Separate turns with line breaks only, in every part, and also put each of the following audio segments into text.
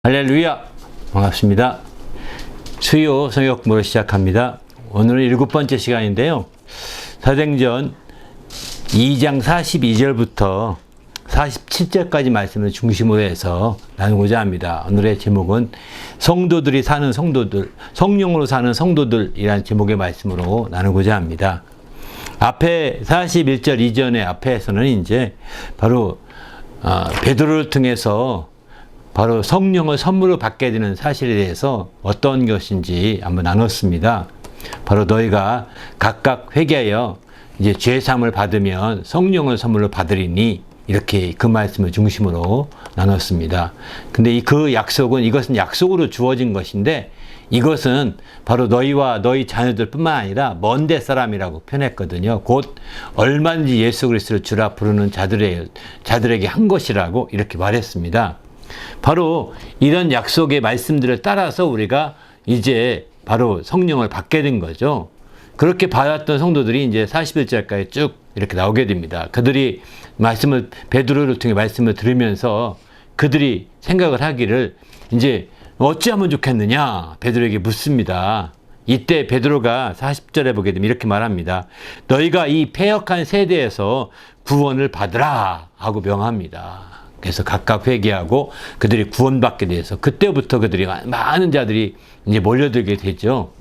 할렐루야! 반갑습니다. 수요 성역부를 시작합니다. 오늘은 7번째 시간인데요. 사도행전 2장 42절부터 47절까지 말씀을 중심으로 해서 나누고자 합니다. 오늘의 제목은 성도들이 사는 성도들, 성령으로 사는 성도들이라는 제목의 말씀으로 나누고자 합니다. 앞에 41절 이전의 앞에서는 이제 바로 베드로를 통해서 바로 성령을 선물로 받게 되는 사실에 대해서 어떤 것인지 한번 나눴습니다. 바로 너희가 각각 회개하여 이제 죄사함을 받으면 성령을 선물로 받으리니, 이렇게 그 말씀을 중심으로 나눴습니다. 근데 그 약속은, 이것은 약속으로 주어진 것인데, 이것은 바로 너희와 너희 자녀들 뿐만 아니라 먼데 사람이라고 표현했거든요. 곧 얼마든지 예수 그리스도를 주라 부르는 자들에게 한 것이라고 이렇게 말했습니다. 바로 이런 약속의 말씀들을 따라서 우리가 이제 바로 성령을 받게 된 거죠. 그렇게 받았던 성도들이 이제 41절까지 쭉 이렇게 나오게 됩니다. 그들이 베드로를 통해 말씀을 들으면서 그들이 생각을 하기를, 이제 어찌하면 좋겠느냐 베드로에게 묻습니다. 이때 베드로가 40절에 보게 되면 이렇게 말합니다. 너희가 이 패역한 세대에서 구원을 받으라 하고 명합니다. 그래서 각각 회개하고 그들이 구원받게 돼서 그때부터 그들이 많은 자들이 이제 몰려들게 되죠.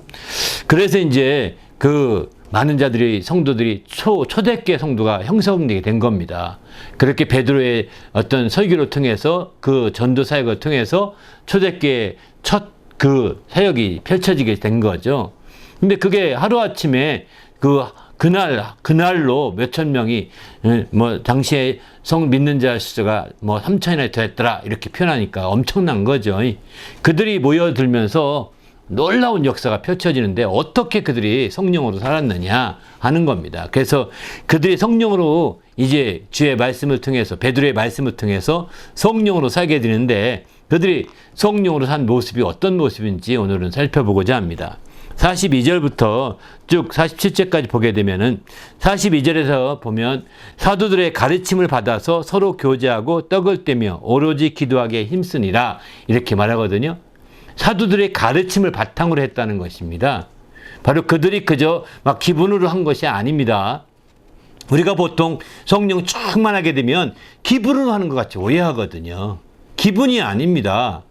그래서 이제 그 많은 자들이, 성도들이 초대교회 성도가 형성되게 된 겁니다. 그렇게 베드로의 어떤 설교를 통해서, 그 전도 사역을 통해서 초대교회 첫 그 사역이 펼쳐지게 된 거죠. 근데 그게 하루아침에 그날로 몇천 명이, 당시에 믿는 자 수가 3천이나 됐더라 이렇게 표현하니까 엄청난 거죠. 그들이 모여들면서 놀라운 역사가 펼쳐지는데, 어떻게 그들이 성령으로 살았느냐 하는 겁니다. 그래서 그들이 성령으로 이제 주의 말씀을 통해서, 베드로의 말씀을 통해서 성령으로 살게 되는데, 그들이 성령으로 산 모습이 어떤 모습인지 오늘은 살펴보고자 합니다. 42절부터 쭉 47절까지 보게 되면은, 42절에서 보면 사도들의 가르침을 받아서 서로 교제하고 떡을 떼며 오로지 기도하기에 힘쓰니라 이렇게 말하거든요. 사도들의 가르침을 바탕으로 했다는 것입니다. 바로 그들이 그저 막 기분으로 한 것이 아닙니다. 우리가 보통 성령 충만하게 되면 기분으로 하는 것 같이 오해하거든요. 기분이 아닙니다.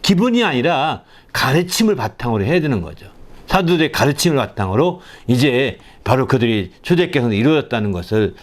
기분이 아니라 가르침을 바탕으로 해야 되는 거죠. 사도들의 가르침을 바탕으로 이제 바로 그들이 초대교회에서 이루어졌다는 것을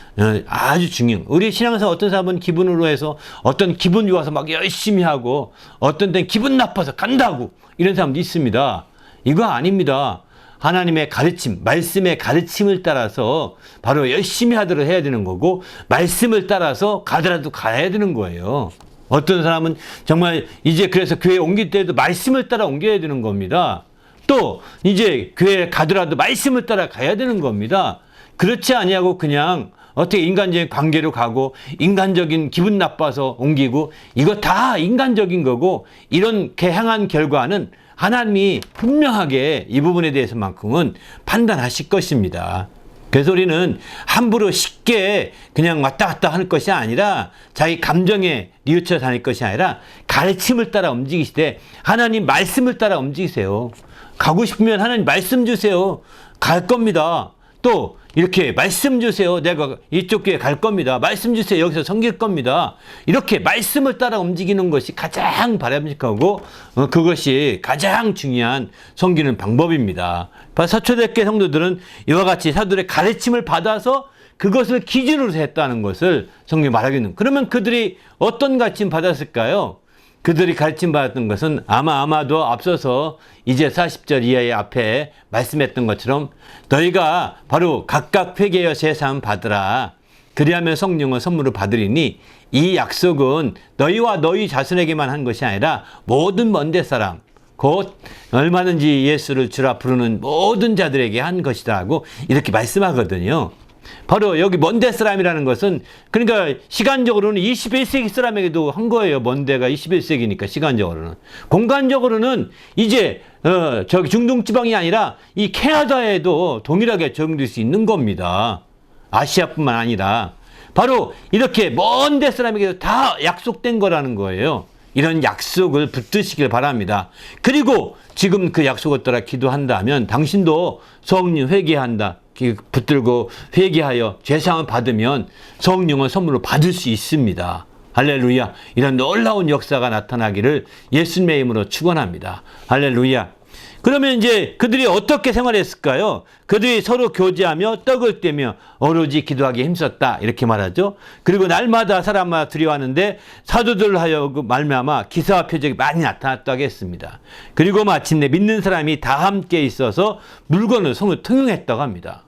아주 중요해요. 우리 신앙에서 어떤 사람은 기분으로 해서 어떤 기분 좋아서 막 열심히 하고, 어떤 때는 기분 나빠서 간다고, 이런 사람도 있습니다. 이거 아닙니다. 하나님의 가르침, 말씀의 가르침을 따라서 바로 열심히 하도록 해야 되는 거고, 말씀을 따라서 가더라도 가야 되는 거예요. 어떤 사람은 정말 이제 그래서 교회에 옮길 때도 말씀을 따라 옮겨야 되는 겁니다. 또 이제 교회에 가더라도 말씀을 따라 가야 되는 겁니다. 그렇지 아니하고 그냥 어떻게 인간적인 관계로 가고, 인간적인 기분 나빠서 옮기고, 이거 다 인간적인 거고, 이렇게 행한 결과는 하나님이 분명하게 이 부분에 대해서만큼은 판단하실 것입니다. 그래서 우리는 함부로 쉽게 그냥 왔다 갔다 할 것이 아니라, 자기 감정에 뉘우쳐 다닐 것이 아니라 가르침을 따라 움직이시되 하나님 말씀을 따라 움직이세요. 가고 싶으면 하나님 말씀 주세요. 갈 겁니다. 또 이렇게 말씀 주세요. 내가 이쪽 교회 갈 겁니다. 말씀 주세요. 여기서 섬길 겁니다. 이렇게 말씀을 따라 움직이는 것이 가장 바람직하고, 그것이 가장 중요한 섬기는 방법입니다. 서초대교회 성도들은 이와 같이 사도들의 가르침을 받아서 그것을 기준으로 했다는 것을 성경이 말하겠는. 그러면 그들이 어떤 가르침 받았을까요? 그들이 가르침 받았던 것은 아마도 앞서서 이제 40절 이하의 앞에 말씀했던 것처럼, 너희가 바로 각각 회개하여 제사함 받으라. 그리하면 성령을 선물로 받으리니, 이 약속은 너희와 너희 자손에게만 한 것이 아니라 모든 먼데 사람, 곧 얼마든지 예수를 주라 부르는 모든 자들에게 한 것이다라고 이렇게 말씀하거든요. 바로 여기 먼데 사람이라는 것은, 그러니까 시간적으로는 21세기 사람에게도 한 거예요. 먼데가 21세기니까 시간적으로는. 공간적으로는 이제 저기 중동 지방이 아니라 이 캐나다에도 동일하게 적용될 수 있는 겁니다. 아시아뿐만 아니라 바로 이렇게 먼데 사람에게도 다 약속된 거라는 거예요. 이런 약속을 붙드시길 바랍니다. 그리고 지금 그 약속을 따라 기도한다면 당신도 성령 회개한다. 붙들고 회개하여 죄사함을 받으면 성령을 선물로 받을 수 있습니다. 할렐루야. 이런 놀라운 역사가 나타나기를 예수님의 이름으로 축원합니다. 할렐루야. 그러면 이제 그들이 어떻게 생활했을까요? 그들이 서로 교제하며 떡을 떼며 오로지 기도하기에 힘썼다 이렇게 말하죠. 그리고 날마다 사람마다 들여왔는데 사도들 하여금 말미암아 기사와 표적이 많이 나타났다고 했습니다. 그리고 마침내 믿는 사람이 다 함께 있어서 물건을 서로 통용했다고 합니다.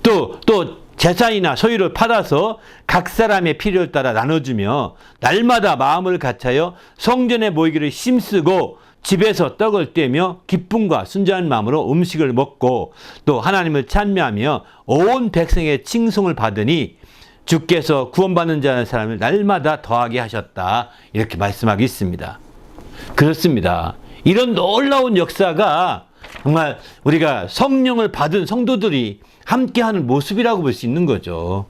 또 재산이나 소유를 팔아서 각 사람의 필요를 따라 나눠주며 날마다 마음을 같하여 성전에 모이기를 힘쓰고 집에서 떡을 떼며 기쁨과 순전한 마음으로 음식을 먹고 또 하나님을 찬미하며 온 백성의 칭송을 받으니 주께서 구원받는 자의 사람을 날마다 더하게 하셨다 이렇게 말씀하고 있습니다. 그렇습니다. 이런 놀라운 역사가 정말 우리가 성령을 받은 성도들이 함께하는 모습이라고 볼 수 있는 거죠.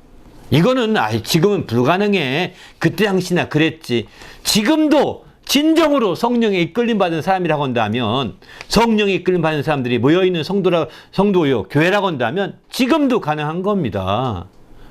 이거는 지금은 불가능해. 그때 당시나 그랬지. 지금도 진정으로 성령에 이끌림 받은 사람이라고 한다면, 성령에 이끌림 받은 사람들이 모여있는 성도요 교회라고 한다면 지금도 가능한 겁니다.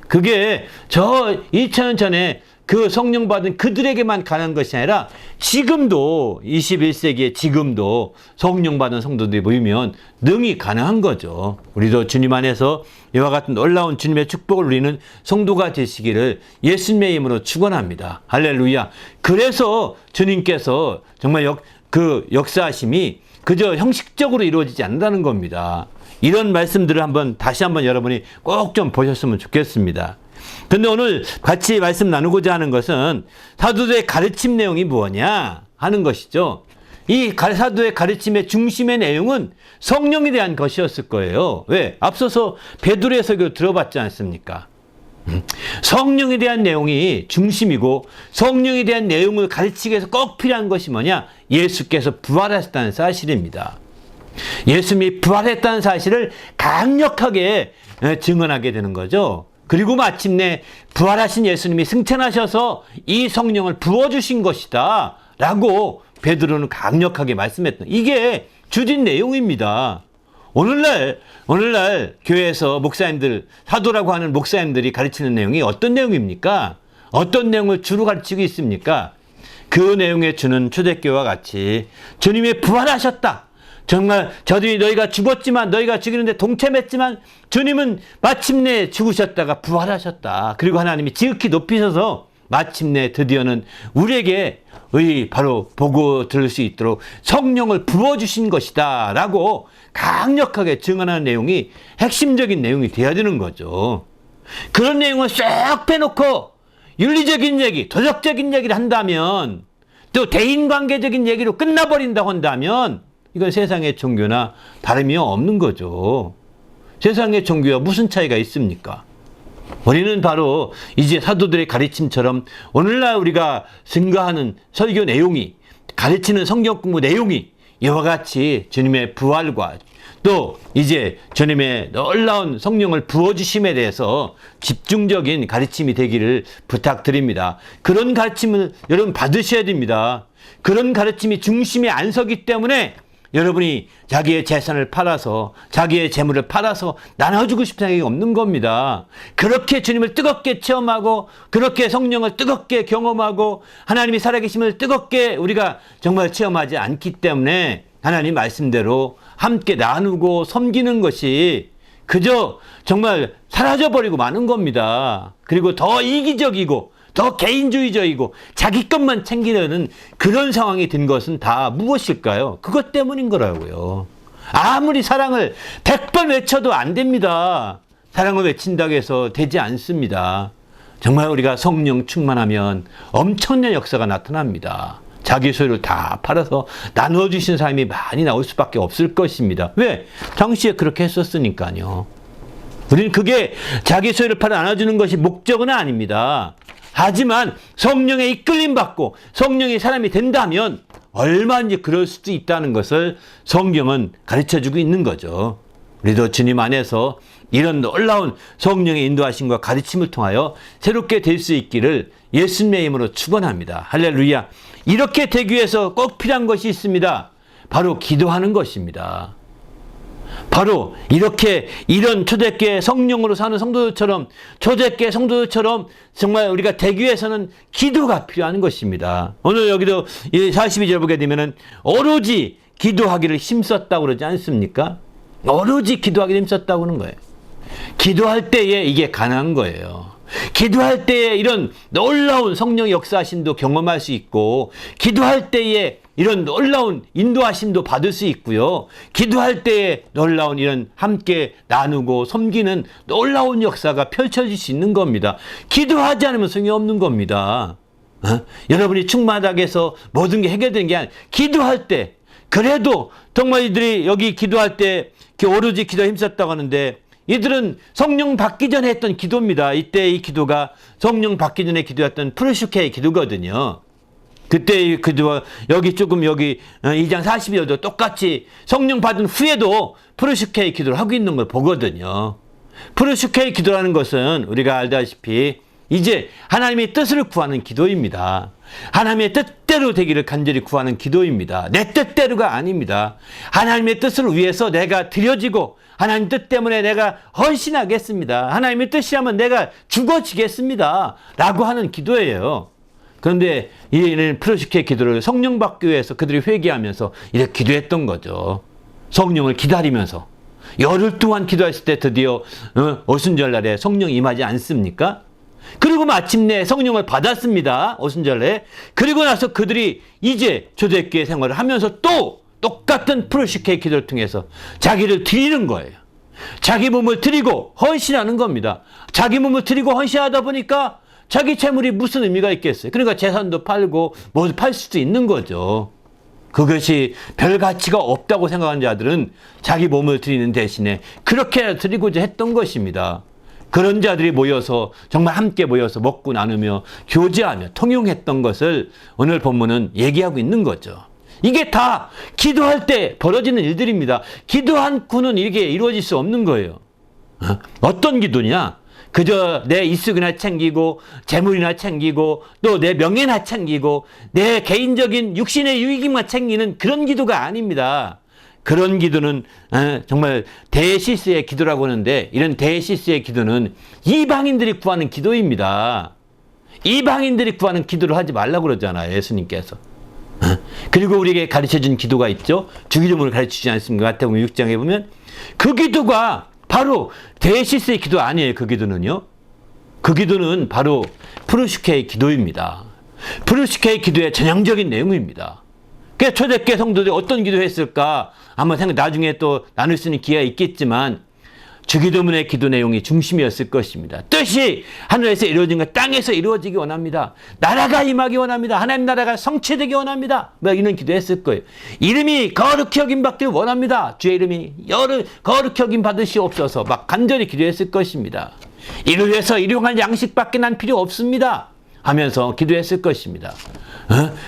그게 저 2000년 전에 그 성령 받은 그들에게만 가능한 것이 아니라 지금도 21세기에 지금도 성령 받은 성도들이 모이면 능히 가능한 거죠. 우리도 주님 안에서 이와 같은 놀라운 주님의 축복을 누리는 성도가 되시기를 예수님의 이름으로 축원합니다. 할렐루야. 그래서 주님께서 정말 그 역사하심이 그저 형식적으로 이루어지지 않는다는 겁니다. 이런 말씀들을 다시 한번 여러분이 꼭 좀 보셨으면 좋겠습니다. 근데 오늘 같이 말씀 나누고자 하는 것은 사도들의 가르침 내용이 뭐냐 하는 것이죠. 이 사도의 가르침의 중심의 내용은 성령에 대한 것이었을 거예요. 왜? 앞서서 베드로의 설교 들어봤지 않습니까? 성령에 대한 내용이 중심이고 성령에 대한 내용을 가르치기 위해서 꼭 필요한 것이 뭐냐? 예수께서 부활하셨다는 사실입니다. 예수님이 부활했다는 사실을 강력하게 증언하게 되는 거죠. 그리고 마침내 부활하신 예수님이 승천하셔서 이 성령을 부어주신 것이다 라고 베드로는 강력하게 말씀했던, 이게 주진 내용입니다. 오늘날 교회에서 목사님들, 사도라고 하는 목사님들이 가르치는 내용이 어떤 내용입니까? 어떤 내용을 주로 가르치고 있습니까? 그 내용에 주는 초대교회와 같이 주님이 부활하셨다. 정말 저들이 너희가 죽었지만, 너희가 죽이는데 동참했지만 주님은 마침내 죽으셨다가 부활하셨다. 그리고 하나님이 지극히 높이셔서 마침내 드디어는 우리에게 바로 보고 들을 수 있도록 성령을 부어주신 것이다 라고 강력하게 증언하는 내용이 핵심적인 내용이 되어야 되는 거죠. 그런 내용을 쏙 빼놓고 윤리적인 얘기, 도덕적인 얘기를 한다면, 또 대인관계적인 얘기로 끝나버린다고 한다면 이건 세상의 종교나 다름이 없는 거죠. 세상의 종교와 무슨 차이가 있습니까? 우리는 바로 이제 사도들의 가르침처럼 오늘날 우리가 증거하는 설교 내용이, 가르치는 성경 공부 내용이 이와 같이 주님의 부활과 또 이제 주님의 놀라운 성령을 부어주심에 대해서 집중적인 가르침이 되기를 부탁드립니다. 그런 가르침을 여러분 받으셔야 됩니다. 그런 가르침이 중심에 안 서기 때문에 여러분이 자기의 재산을 팔아서, 자기의 재물을 팔아서 나눠주고 싶은 생각이 없는 겁니다. 그렇게 주님을 뜨겁게 체험하고, 그렇게 성령을 뜨겁게 경험하고, 하나님이 살아계심을 뜨겁게 우리가 정말 체험하지 않기 때문에 하나님 말씀대로 함께 나누고 섬기는 것이 그저 정말 사라져버리고 마는 겁니다. 그리고 더 이기적이고 더 개인주의적이고 자기 것만 챙기려는 그런 상황이 된 것은 다 무엇일까요? 그것 때문인 거라고요. 아무리 사랑을 100번 외쳐도 안 됩니다. 사랑을 외친다고 해서 되지 않습니다. 정말 우리가 성령 충만하면 엄청난 역사가 나타납니다. 자기 소유를 다 팔아서 나누어 주신 사람이 많이 나올 수밖에 없을 것입니다. 왜? 당시에 그렇게 했었으니까요. 우리는 그게 자기 소유를 팔아 나눠주는 것이 목적은 아닙니다. 하지만 성령에 이끌림 받고 성령의 사람이 된다면 얼마든지 그럴 수도 있다는 것을 성경은 가르쳐주고 있는 거죠. 우리도 주님 안에서 이런 놀라운 성령의 인도하심과 가르침을 통하여 새롭게 될 수 있기를 예수님의 이름으로 축원합니다. 할렐루야. 이렇게 되기 위해서 꼭 필요한 것이 있습니다. 바로 기도하는 것입니다. 바로 이렇게 이런 초대교회 성령으로 사는 성도들처럼, 초대교회 성도들처럼 정말 우리가 되기 위해서는 기도가 필요한 것입니다. 오늘 여기도 42절 보게 되면은 오로지 기도하기를 힘썼다고 그러지 않습니까? 오로지 기도하기를 힘썼다고 하는 거예요. 기도할 때에 이게 가능한 거예요. 기도할 때에 이런 놀라운 성령 역사하심도 경험할 수 있고, 기도할 때에 이런 놀라운 인도하심도 받을 수 있고요. 기도할 때에 놀라운 이런 함께 나누고 섬기는 놀라운 역사가 펼쳐질 수 있는 겁니다. 기도하지 않으면 소용이 없는 겁니다. 여러분이 충만하게 해서 모든 게 해결되는 게 아니라 기도할 때, 그래도 정말 이들이 여기 기도할 때 오로지 기도에 힘썼다고 하는데, 이들은 성령 받기 전에 했던 기도입니다. 이때 이 기도가 성령 받기 전에 기도했던 프르슈케의 기도거든요. 그때 이 기도와 여기 2장 42절도 똑같이 성령 받은 후에도 프르슈케의 기도를 하고 있는 걸 보거든요. 프르슈케의 기도라는 것은 우리가 알다시피 이제 하나님의 뜻을 구하는 기도입니다. 하나님의 뜻대로 되기를 간절히 구하는 기도입니다. 내 뜻대로가 아닙니다. 하나님의 뜻을 위해서 내가 드려지고, 하나님 뜻 때문에 내가 헌신하겠습니다. 하나님의 뜻이라면 내가 죽어지겠습니다. 라고 하는 기도예요. 그런데 이 프로시케의 기도를 성령 받기 위해서 그들이 회개하면서 이렇게 기도했던 거죠. 성령을 기다리면서. 열흘 동안 기도했을 때 드디어 오순절날에 성령이 임하지 않습니까? 그리고 마침내 성령을 받았습니다. 오순절에. 그리고 나서 그들이 이제 초대교회 생활을 하면서 또 똑같은 프로시케의 기도를 통해서 자기를 드리는 거예요. 자기 몸을 드리고 헌신하는 겁니다. 자기 몸을 드리고 헌신하다 보니까 자기 재물이 무슨 의미가 있겠어요? 그러니까 재산도 팔고 뭐 팔 수도 있는 거죠. 그것이 별 가치가 없다고 생각하는 자들은 자기 몸을 드리는 대신에 그렇게 드리고자 했던 것입니다. 그런 자들이 모여서 정말 함께 모여서 먹고 나누며 교제하며 통용했던 것을 오늘 본문은 얘기하고 있는 거죠. 이게 다 기도할 때 벌어지는 일들입니다. 기도 않고는 이게 이루어질 수 없는 거예요. 어떤 기도냐? 그저 내 이익이나 챙기고 재물이나 챙기고 또 내 명예나 챙기고 내 개인적인 육신의 유익만 챙기는 그런 기도가 아닙니다. 그런 기도는 정말 대시스의 기도라고 하는데, 이런 대시스의 기도는 이방인들이 구하는 기도입니다. 이방인들이 구하는 기도를 하지 말라고 그러잖아요, 예수님께서. 그리고 우리에게 가르쳐준 기도가 있죠. 주기도문을 가르치지 않습니까? 마태복음 6장에 보면 그 기도가 바로 대시스의 기도 아니에요. 그 기도는요. 그 기도는 바로 프로시케의 기도입니다. 프로시케의 기도의 전형적인 내용입니다. 그래서 초대교회 성도들이 어떤 기도했을까 한번 나중에 또 나눌 수 있는 기회가 있겠지만, 주기도문의 기도 내용이 중심이었을 것입니다. 뜻이 하늘에서 이루어진 것 땅에서 이루어지기 원합니다. 나라가 임하기 원합니다. 하나님 나라가 성취되기 원합니다. 뭐 이런 기도했을 거예요. 이름이 거룩히 여김 받길 원합니다. 주의 이름이 거룩히 여김 받으시옵소서. 막 간절히 기도했을 것입니다. 이를 위해서 일용할 양식밖에 난 필요 없습니다 하면서 기도했을 것입니다.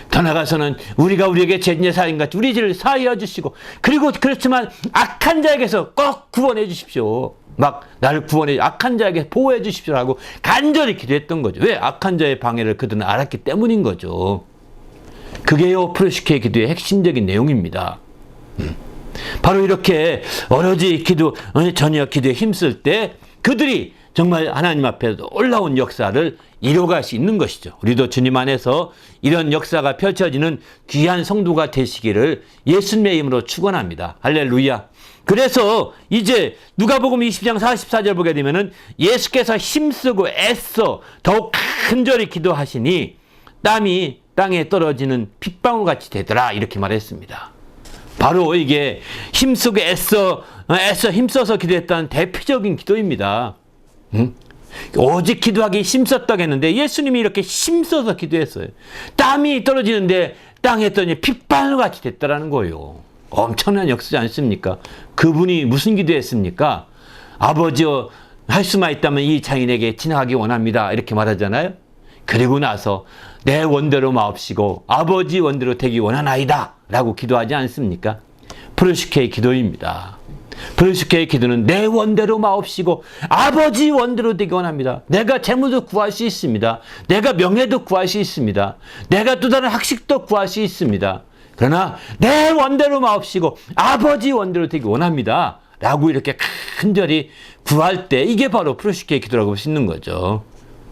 더 나아가서는 우리가 우리에게 죄진의 사인같이 우리 죄를 사하여 주시고, 그리고 그렇지만 악한 자에게서 꼭 구원해 주십시오. 막 나를 구원해, 악한 자에게 보호해 주십시오라고 간절히 기도했던 거죠. 왜? 악한 자의 방해를 그들은 알았기 때문인 거죠. 그게요 프로시케의 기도의 핵심적인 내용입니다. 바로 이렇게 오로지 기도, 전혀 기도에 힘쓸 때 그들이 정말 하나님 앞에 놀라운 역사를 이뤄갈 수 있는 것이죠. 우리도 주님 안에서 이런 역사가 펼쳐지는 귀한 성도가 되시기를 예수님의 이름으로 축원합니다. 할렐루야. 그래서 이제 누가복음 20장 44절 보게 되면은 예수께서 힘쓰고 애써 더욱 간절히 기도하시니 땀이 땅에 떨어지는 핏방울 같이 되더라, 이렇게 말했습니다. 바로 이게 힘쓰고 애써 힘써서 기도했다는 대표적인 기도입니다. 오직 기도하기 힘썼다고 했는데 예수님이 이렇게 힘써서 기도했어요. 땀이 떨어지는데 땅에 떨어지니 핏방울 같이 됐다라는 거예요. 엄청난 역사지 않습니까? 그분이 무슨 기도했습니까? 아버지여, 할 수만 있다면 이 장인에게 지나가기 원합니다, 이렇게 말하잖아요. 그리고 나서 내 원대로 마옵시고 아버지 원대로 되기 원하나이다 라고 기도하지 않습니까? 프로시케의 기도입니다. 프로스케의 기도는 내 원대로 마옵시고 아버지 원대로 되기 원합니다. 내가 재물도 구할 수 있습니다. 내가 명예도 구할 수 있습니다. 내가 또 다른 학식도 구할 수 있습니다. 그러나 내 원대로 마옵시고 아버지 원대로 되기 원합니다. 라고 이렇게 간절히 구할 때 이게 바로 프로스케의 기도라고 볼 수 있는 거죠.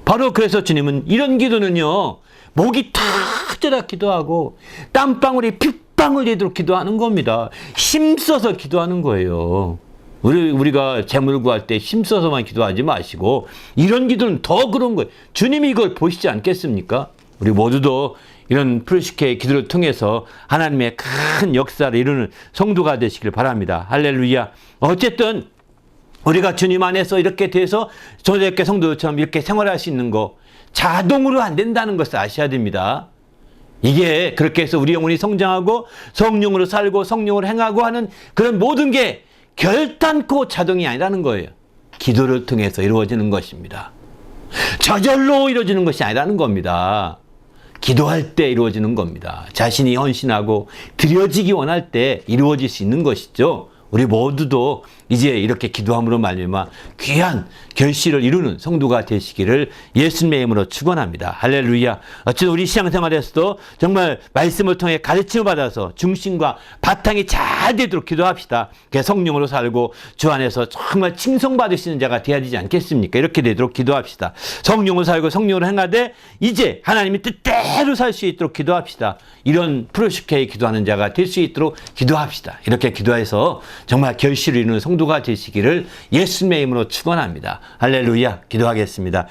바로 그래서 주님은 이런 기도는요, 목이 터져라 기도하고 땀방울이 핏방울 되도록 기도하는 겁니다. 힘써서 기도하는 거예요. 우리가 재물 구할 때 힘써서만 기도하지 마시고 이런 기도는 더 그런 거예요. 주님이 이걸 보시지 않겠습니까? 우리 모두도 이런 프로스케의 기도를 통해서 하나님의 큰 역사를 이루는 성도가 되시길 바랍니다. 할렐루야. 어쨌든 우리가 주님 안에서 이렇게 돼서 초대교회 성도처럼 이렇게 생활할 수 있는 거 자동으로 안 된다는 것을 아셔야 됩니다. 이게 그렇게 해서 우리 영혼이 성장하고 성령으로 살고 성령으로 행하고 하는 그런 모든 게 결단코 자동이 아니라는 거예요. 기도를 통해서 이루어지는 것입니다. 저절로 이루어지는 것이 아니라는 겁니다. 기도할 때 이루어지는 겁니다. 자신이 헌신하고 드려지기 원할 때 이루어질 수 있는 것이죠. 우리 모두도 이제 이렇게 기도함으로 말미암아 귀한 결실을 이루는 성도가 되시기를 예수님의 이름으로 축원합니다. 할렐루야. 어쨌든 우리 신앙생활에서도 정말 말씀을 통해 가르침을 받아서 중심과 바탕이 잘 되도록 기도합시다. 성령으로 살고 주 안에서 정말 칭송받으시는 자가 되어야 되지 않겠습니까? 이렇게 되도록 기도합시다. 성령으로 살고 성령으로 행하되 이제 하나님이 뜻대로 살 수 있도록 기도합시다. 이런 프로스케의 기도하는 자가 될 수 있도록 기도합시다. 이렇게 기도해서 정말 결실을 이루는 성도가 되시기를 예수님의 이름으로 축원합니다. 할렐루야. 기도하겠습니다.